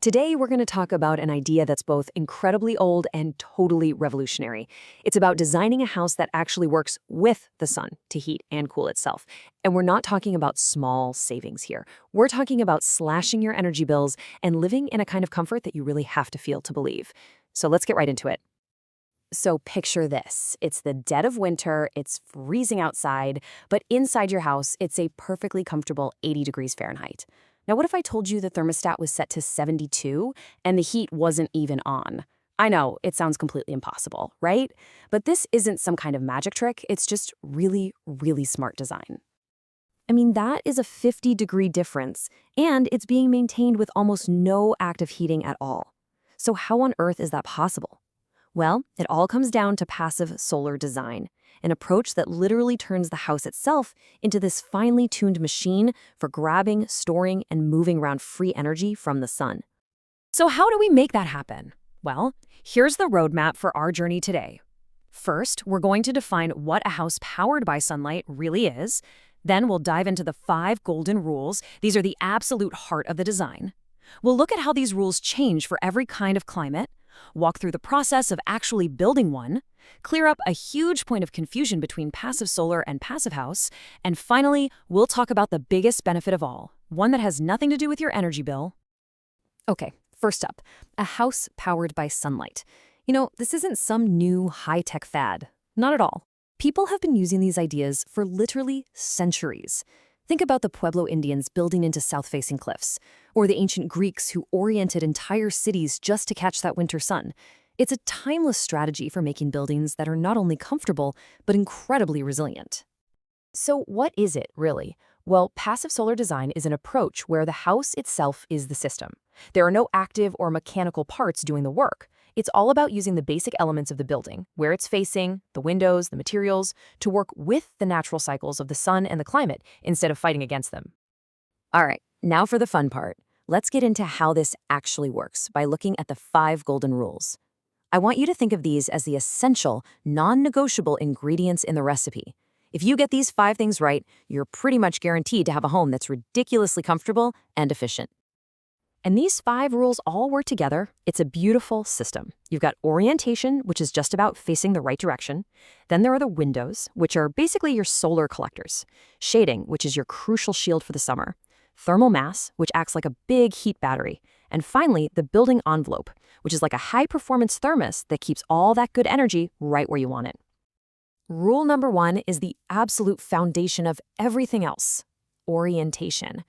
Today, we're going to talk about an idea that's both incredibly old and totally revolutionary. It's about designing a house that actually works with the sun to heat and cool itself. And we're not talking about small savings here. We're talking about slashing your energy bills and living in a kind of comfort that you really have to feel to believe. So let's get right into it. So picture this. It's the dead of winter, it's freezing outside, but inside your house, it's a perfectly comfortable 80 degrees Fahrenheit. Now, what if I told you the thermostat was set to 72 and the heat wasn't even on? I know, it sounds completely impossible, right? But this isn't some kind of magic trick, it's just really, really smart design. I mean, that is a 50-degree difference, and it's being maintained with almost no active heating at all. So how on earth is that possible? Well, it all comes down to passive solar design, an approach that literally turns the house itself into this finely tuned machine for grabbing, storing, and moving around free energy from the sun. So how do we make that happen? Well, here's the roadmap for our journey today. First, we're going to define what a house powered by sunlight really is. Then we'll dive into the 5 golden rules. These are the absolute heart of the design. We'll look at how these rules change for every kind of climate, walk through the process of actually building one, clear up a huge point of confusion between passive solar and passive house, and finally, we'll talk about the biggest benefit of all, one that has nothing to do with your energy bill. Okay, first up, a house powered by sunlight. You know, this isn't some new high-tech fad. Not at all. People have been using these ideas for literally centuries. Think about the Pueblo Indians building into south-facing cliffs, or the ancient Greeks who oriented entire cities just to catch that winter sun. It's a timeless strategy for making buildings that are not only comfortable, but incredibly resilient. So what is it, really? Well, passive solar design is an approach where the house itself is the system. There are no active or mechanical parts doing the work. It's all about using the basic elements of the building, where it's facing, the windows, the materials, to work with the natural cycles of the sun and the climate instead of fighting against them. All right, now for the fun part. Let's get into how this actually works by looking at the 5 golden rules. I want you to think of these as the essential, non-negotiable ingredients in the recipe. If you get these 5 things right, you're pretty much guaranteed to have a home that's ridiculously comfortable and efficient. And these 5 rules all work together. It's a beautiful system. You've got orientation, which is just about facing the right direction. Then there are the windows, which are basically your solar collectors. Shading, which is your crucial shield for the summer. Thermal mass, which acts like a big heat battery. And finally, the building envelope, which is like a high-performance thermos that keeps all that good energy right where you want it. Rule number 1 is the absolute foundation of everything else: orientation.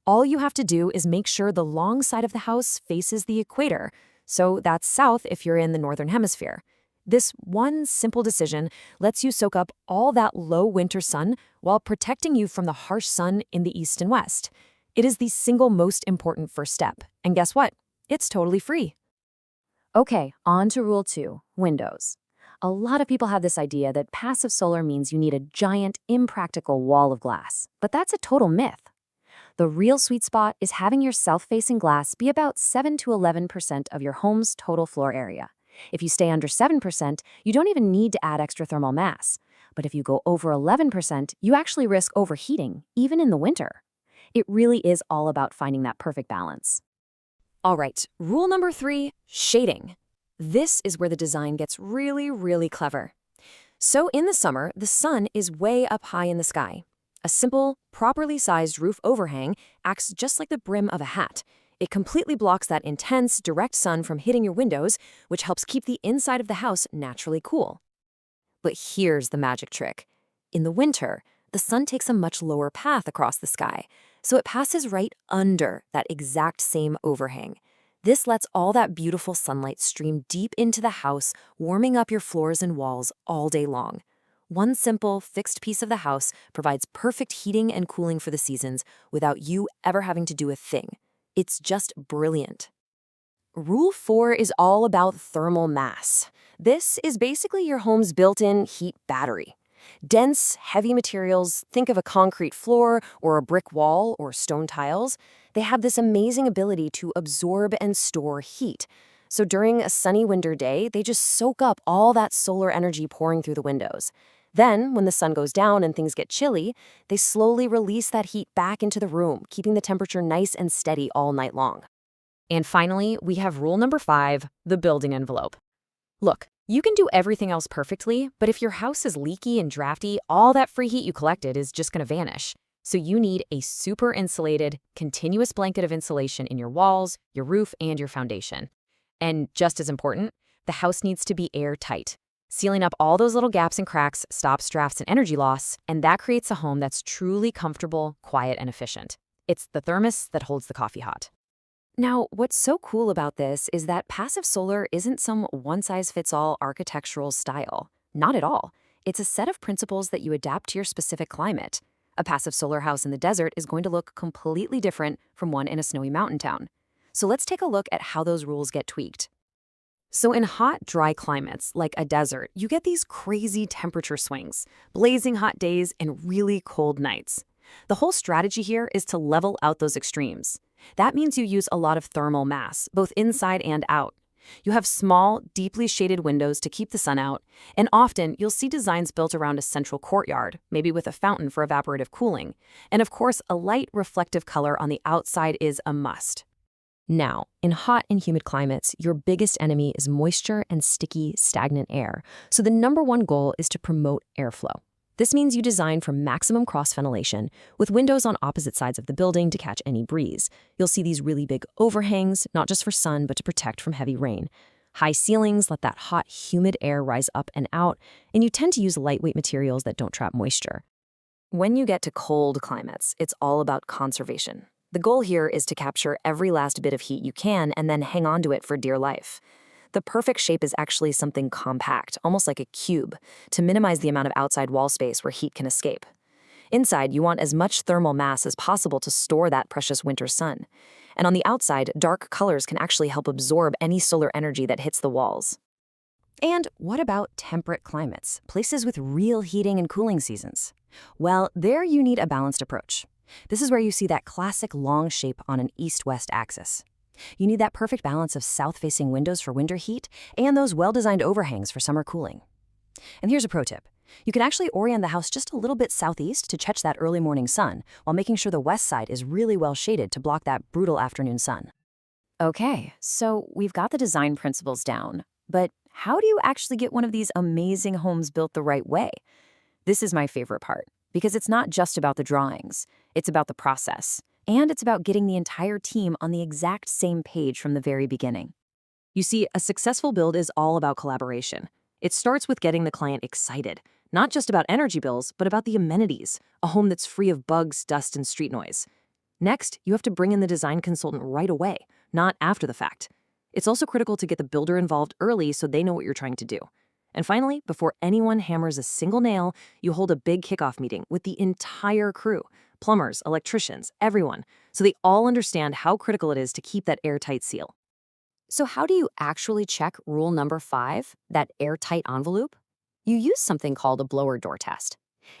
All you have to do is make sure the long side of the house faces the equator, so that's south if you're in the northern hemisphere. This one simple decision lets you soak up all that low winter sun while protecting you from the harsh sun in the east and west. It is the single most important first step, and guess what? It's totally free. Okay, on to rule 2, windows. A lot of people have this idea that passive solar means you need a giant, impractical wall of glass, but that's a total myth. The real sweet spot is having your south-facing glass be about 7 to 11% of your home's total floor area. If you stay under 7%, you don't even need to add extra thermal mass. But if you go over 11%, you actually risk overheating, even in the winter. It really is all about finding that perfect balance. All right, rule number 3, shading. This is where the design gets really, really clever. So in the summer, the sun is way up high in the sky. A simple, properly sized roof overhang acts just like the brim of a hat. It completely blocks that intense, direct sun from hitting your windows, which helps keep the inside of the house naturally cool. But here's the magic trick. In the winter, the sun takes a much lower path across the sky, so it passes right under that exact same overhang. This lets all that beautiful sunlight stream deep into the house, warming up your floors and walls all day long. One simple, fixed piece of the house provides perfect heating and cooling for the seasons without you ever having to do a thing. It's just brilliant. Rule 4 is all about thermal mass. This is basically your home's built-in heat battery. Dense, heavy materials, think of a concrete floor or a brick wall or stone tiles, they have this amazing ability to absorb and store heat. So during a sunny winter day, they just soak up all that solar energy pouring through the windows. Then, when the sun goes down and things get chilly, they slowly release that heat back into the room, keeping the temperature nice and steady all night long. And finally, we have rule number 5, the building envelope. Look, you can do everything else perfectly, but if your house is leaky and drafty, all that free heat you collected is just going to vanish. So you need a super insulated, continuous blanket of insulation in your walls, your roof, and your foundation. And just as important, the house needs to be airtight. Sealing up all those little gaps and cracks stops drafts and energy loss, and that creates a home that's truly comfortable, quiet, and efficient. It's the thermos that holds the coffee hot. Now, what's so cool about this is that passive solar isn't some one-size-fits-all architectural style. Not at all. It's a set of principles that you adapt to your specific climate. A passive solar house in the desert is going to look completely different from one in a snowy mountain town. So let's take a look at how those rules get tweaked. So in hot, dry climates, like a desert, you get these crazy temperature swings, blazing hot days and really cold nights. The whole strategy here is to level out those extremes. That means you use a lot of thermal mass, both inside and out. You have small, deeply shaded windows to keep the sun out, and often you'll see designs built around a central courtyard, maybe with a fountain for evaporative cooling. And of course, a light, reflective color on the outside is a must. Now, in hot and humid climates, your biggest enemy is moisture and sticky, stagnant air. So the number one goal is to promote airflow. This means you design for maximum cross-ventilation, with windows on opposite sides of the building to catch any breeze. You'll see these really big overhangs, not just for sun, but to protect from heavy rain. High ceilings let that hot, humid air rise up and out, and you tend to use lightweight materials that don't trap moisture. When you get to cold climates, it's all about conservation. The goal here is to capture every last bit of heat you can and then hang on to it for dear life. The perfect shape is actually something compact, almost like a cube, to minimize the amount of outside wall space where heat can escape. Inside, you want as much thermal mass as possible to store that precious winter sun. And on the outside, dark colors can actually help absorb any solar energy that hits the walls. And what about temperate climates, places with real heating and cooling seasons? Well, there you need a balanced approach. This is where you see that classic long shape on an east-west axis. You need that perfect balance of south-facing windows for winter heat and those well-designed overhangs for summer cooling. And here's a pro tip. You can actually orient the house just a little bit southeast to catch that early morning sun, while making sure the west side is really well shaded to block that brutal afternoon sun. Okay, so we've got the design principles down, but how do you actually get one of these amazing homes built the right way? This is my favorite part, because it's not just about the drawings, it's about the process. And it's about getting the entire team on the exact same page from the very beginning. You see, a successful build is all about collaboration. It starts with getting the client excited, not just about energy bills, but about the amenities, a home that's free of bugs, dust, and street noise. Next, you have to bring in the design consultant right away, not after the fact. It's also critical to get the builder involved early so they know what you're trying to do. And finally, before anyone hammers a single nail, you hold a big kickoff meeting with the entire crew. Plumbers, electricians, everyone, so they all understand how critical it is to keep that airtight seal. So how do you actually check rule number 5, that airtight envelope? You use something called a blower door test.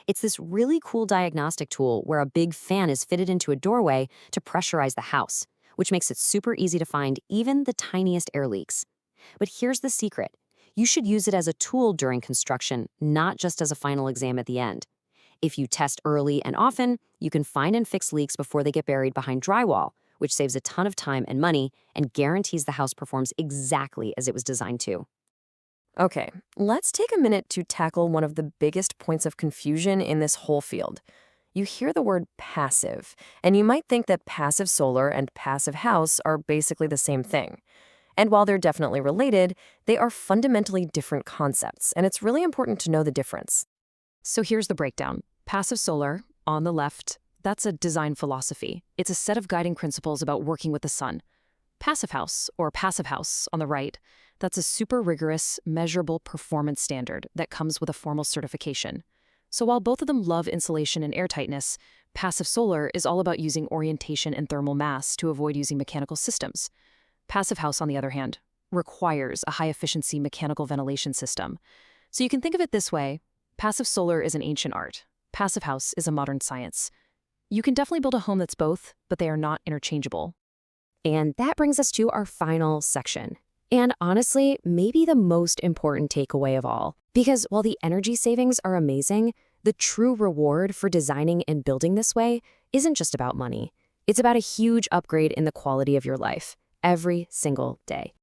It's this really cool diagnostic tool where a big fan is fitted into a doorway to pressurize the house, which makes it super easy to find even the tiniest air leaks. But here's the secret. You should use it as a tool during construction, not just as a final exam at the end. If you test early and often, you can find and fix leaks before they get buried behind drywall, which saves a ton of time and money and guarantees the house performs exactly as it was designed to. Okay, let's take a minute to tackle one of the biggest points of confusion in this whole field. You hear the word passive, and you might think that passive solar and passive house are basically the same thing. And while they're definitely related, they are fundamentally different concepts, and it's really important to know the difference. So here's the breakdown. Passive solar, on the left, that's a design philosophy. It's a set of guiding principles about working with the sun. Passive house, or passive house, on the right, that's a super rigorous, measurable performance standard that comes with a formal certification. So while both of them love insulation and airtightness, passive solar is all about using orientation and thermal mass to avoid using mechanical systems. Passive house, on the other hand, requires a high-efficiency mechanical ventilation system. So you can think of it this way. Passive solar is an ancient art. Passive house is a modern science. You can definitely build a home that's both, but they are not interchangeable. And that brings us to our final section. And honestly, maybe the most important takeaway of all. Because while the energy savings are amazing, the true reward for designing and building this way isn't just about money. It's about a huge upgrade in the quality of your life. every single day.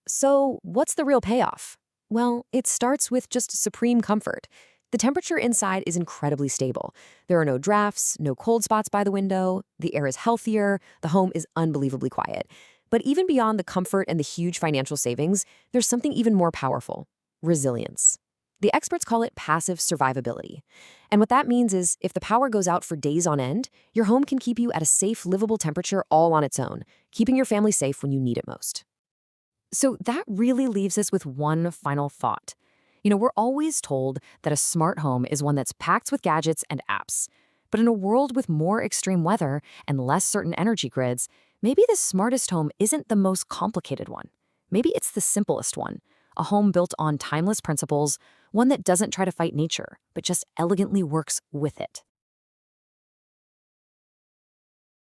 So, what's the real payoff? Well, it starts with just supreme comfort. The temperature inside is incredibly stable. There are no drafts, no cold spots by the window, the air is healthier, the home is unbelievably quiet. But even beyond the comfort and the huge financial savings, there's something even more powerful: resilience. The experts call it passive survivability. And what that means is if the power goes out for days on end, your home can keep you at a safe, livable temperature all on its own, keeping your family safe when you need it most. So that really leaves us with one final thought. We're always told that a smart home is one that's packed with gadgets and apps. But in a world with more extreme weather and less certain energy grids, maybe the smartest home isn't the most complicated one. Maybe it's the simplest one, a home built on timeless principles, one that doesn't try to fight nature, but just elegantly works with it.